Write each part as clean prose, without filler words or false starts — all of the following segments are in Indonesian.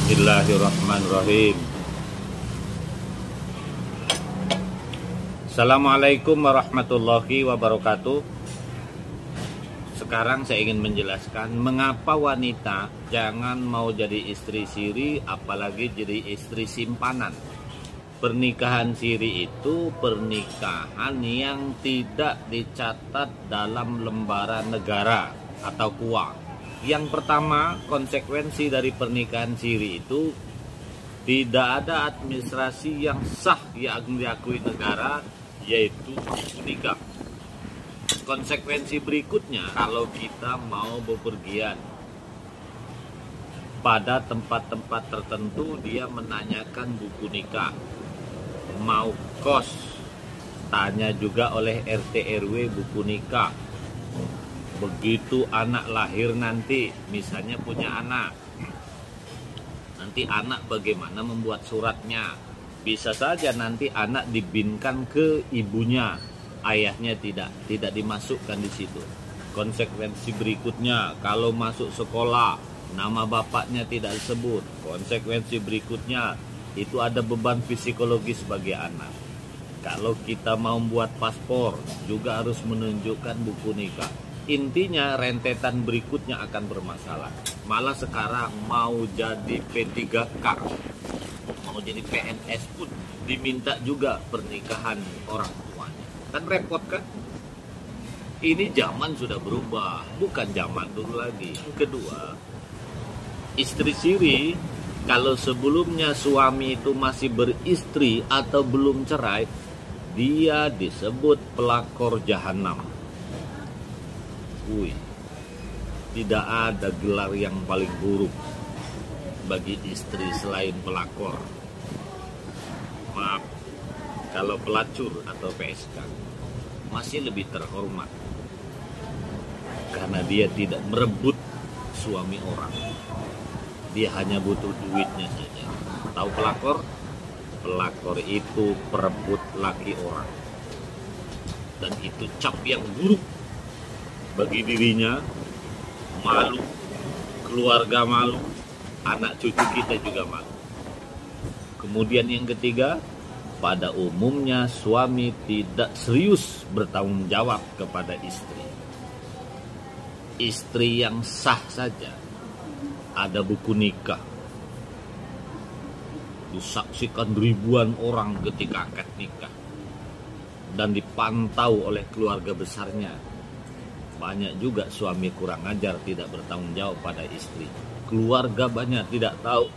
Bismillahirrahmanirrahim. Assalamualaikum warahmatullahi wabarakatuh. Sekarang saya ingin menjelaskan mengapa wanita jangan mau jadi istri siri, apalagi jadi istri simpanan. Pernikahan siri itu pernikahan yang tidak dicatat dalam lembaran negara atau KUA. Yang pertama, konsekuensi dari pernikahan siri itu tidak ada administrasi yang sah yang diakui negara, yaitu nikah. Konsekuensi berikutnya, kalau kita mau bepergian pada tempat-tempat tertentu, dia menanyakan buku nikah. Mau kos, tanya juga oleh RT RW buku nikah. Begitu anak lahir nanti, misalnya punya anak, nanti anak bagaimana membuat suratnya. Bisa saja nanti anak dibinkan ke ibunya, ayahnya tidak dimasukkan di situ. Konsekuensi berikutnya, kalau masuk sekolah nama bapaknya tidak disebut. Konsekuensi berikutnya, itu ada beban psikologis bagi anak. Kalau kita mau membuat paspor juga harus menunjukkan buku nikah. Intinya rentetan berikutnya akan bermasalah. Malah sekarang mau jadi P3K, mau jadi PNS pun diminta juga pernikahan orang tuanya. Kan repot kan? Ini zaman sudah berubah, bukan zaman dulu lagi. Kedua, istri siri, kalau sebelumnya suami itu masih beristri atau belum cerai, dia disebut pelakor jahanam. Tidak ada gelar yang paling buruk bagi istri selain pelakor. Maaf, kalau pelacur atau PSK masih lebih terhormat, karena dia tidak merebut suami orang. Dia hanya butuh duitnya saja. Tahu pelakor? Pelakor itu perebut laki orang. Dan itu cap yang buruk bagi dirinya, malu, keluarga malu, anak cucu kita juga malu. Kemudian yang ketiga, pada umumnya suami tidak serius bertanggung jawab kepada istri. Istri yang sah saja, ada buku nikah, disaksikan ribuan orang ketika akad nikah, dan dipantau oleh keluarga besarnya. Banyak juga suami kurang ajar, tidak bertanggung jawab pada istri. Keluarga banyak tidak tahu,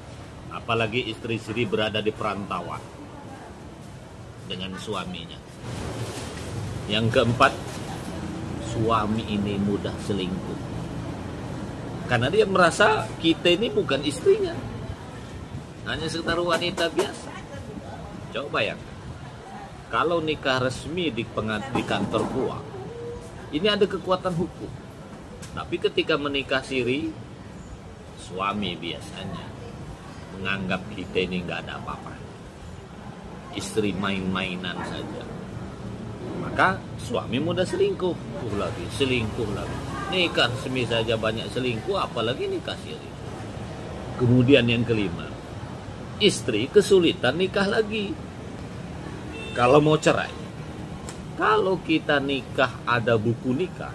apalagi istri siri berada di perantauan dengan suaminya. Yang keempat, suami ini mudah selingkuh. Karena dia merasa kita ini bukan istrinya, hanya sekedar wanita biasa. Coba bayangkan, kalau nikah resmi di kantor KUA, ini ada kekuatan hukum. Tapi ketika menikah siri, suami biasanya menganggap kita ini nggak ada apa-apa, istri main-mainan saja. Maka suami mudah selingkuh lagi. Nikah resmi saja banyak selingkuh, apalagi nikah siri. Kemudian yang kelima, istri kesulitan nikah lagi. Kalau mau cerai, kalau kita nikah ada buku nikah,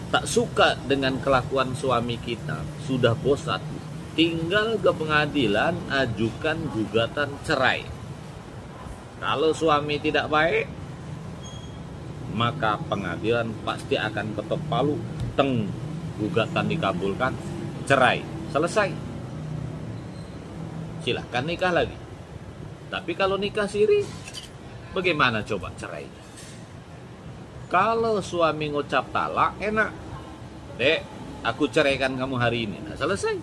tak suka dengan kelakuan suami kita, sudah bosan, tinggal ke pengadilan ajukan gugatan cerai. Kalau suami tidak baik, maka pengadilan pasti akan ketok palu, gugatan dikabulkan, cerai, selesai. Silahkan nikah lagi. Tapi kalau nikah siri, bagaimana coba cerai? Kalau suami ngucap talak, enak. Dek, aku ceraikan kamu hari ini. Nah, selesai.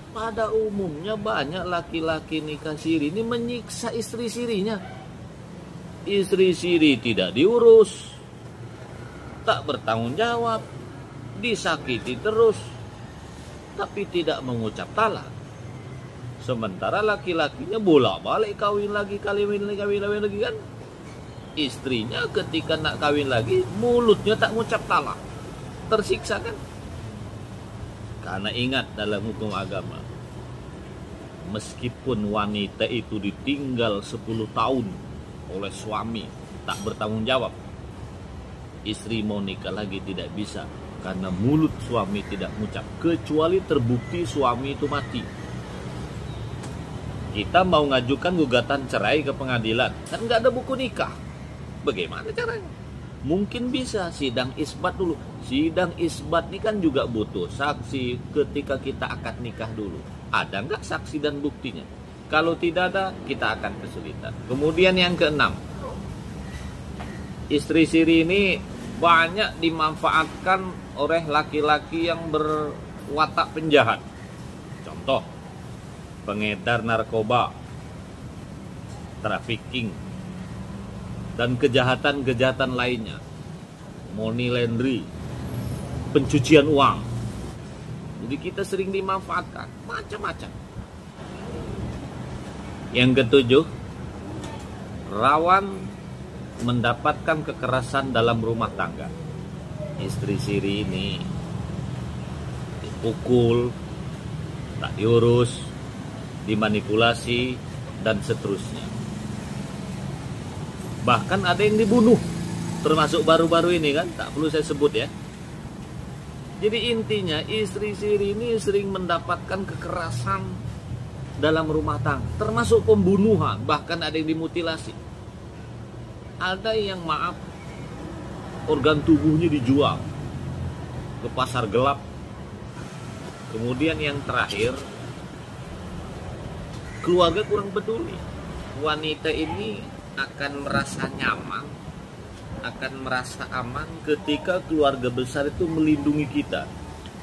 Pada umumnya banyak laki-laki nikah siri ini menyiksa istri sirinya. Istri siri tidak diurus, tak bertanggung jawab, disakiti terus, tapi tidak mengucap talak. Sementara laki-lakinya bolak-balik kawin lagi kan. Istrinya ketika nak kawin lagi, mulutnya tak mengucap talak. Tersiksa kan? Karena ingat dalam hukum agama, meskipun wanita itu ditinggal 10 tahun oleh suami tak bertanggung jawab, istri mau nikah lagi tidak bisa, karena mulut suami tidak mengucap, kecuali terbukti suami itu mati. Kita mau ngajukan gugatan cerai ke pengadilan, kan nggak ada buku nikah. Bagaimana caranya? Mungkin bisa sidang isbat dulu. Sidang isbat ini kan juga butuh saksi ketika kita akad nikah dulu. Ada nggak saksi dan buktinya? Kalau tidak ada, kita akan kesulitan. Kemudian yang keenam, istri siri ini banyak dimanfaatkan oleh laki-laki yang berwatak penjahat. Contoh, pengedar narkoba, trafficking, dan kejahatan-kejahatan lainnya, money laundry, pencucian uang. Jadi kita sering dimanfaatkan macam-macam. Yang ketujuh, rawan mendapatkan kekerasan dalam rumah tangga. Istri siri ini dipukul, tak diurus, dimanipulasi, dan seterusnya. Bahkan ada yang dibunuh, termasuk baru-baru ini kan, tak perlu saya sebut ya. Jadi intinya istri siri ini sering mendapatkan kekerasan dalam rumah tangga, termasuk pembunuhan, bahkan ada yang dimutilasi. Ada yang organ tubuhnya dijual ke pasar gelap. Kemudian yang terakhir, keluarga kurang peduli. Wanita ini akan merasa nyaman, akan merasa aman ketika keluarga besar itu melindungi kita.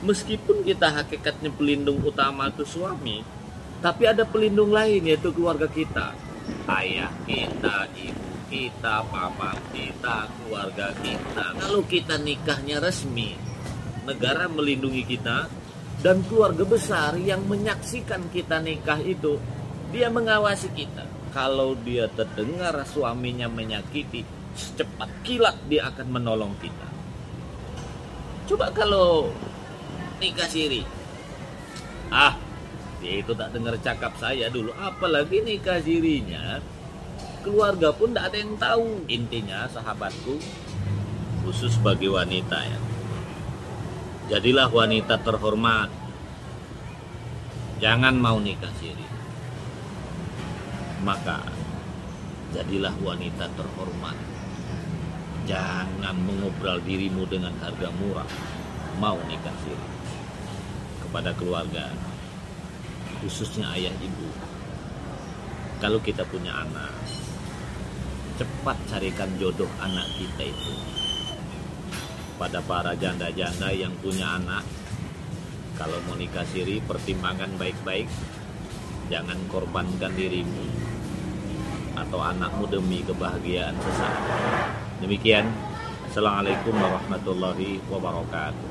Meskipun kita hakikatnya pelindung utama itu suami, tapi ada pelindung lain, yaitu keluarga kita. Ayah kita, ibu kita, paman kita, keluarga kita. Kalau kita nikahnya resmi, negara melindungi kita, dan keluarga besar yang menyaksikan kita nikah itu, dia mengawasi kita. Kalau dia terdengar suaminya menyakiti, secepat kilat dia akan menolong kita. Coba kalau nikah siri, dia itu tak dengar cakap saya dulu. Apalagi nikah sirinya, keluarga pun tak ada yang tahu. Intinya sahabatku, khusus bagi wanita ya, jadilah wanita terhormat. Jangan mau nikah siri. Maka jadilah wanita terhormat. Jangan mengobral dirimu dengan harga murah. Mau nikah siri. Kepada keluarga, khususnya ayah ibu, kalau kita punya anak, cepat carikan jodoh anak kita itu. Pada para janda-janda yang punya anak, kalau mau nikah siri, pertimbangkan baik-baik. Jangan korbankan dirimu atau anakmu demi kebahagiaan sesaat. Demikian, Assalamualaikum warahmatullahi wabarakatuh.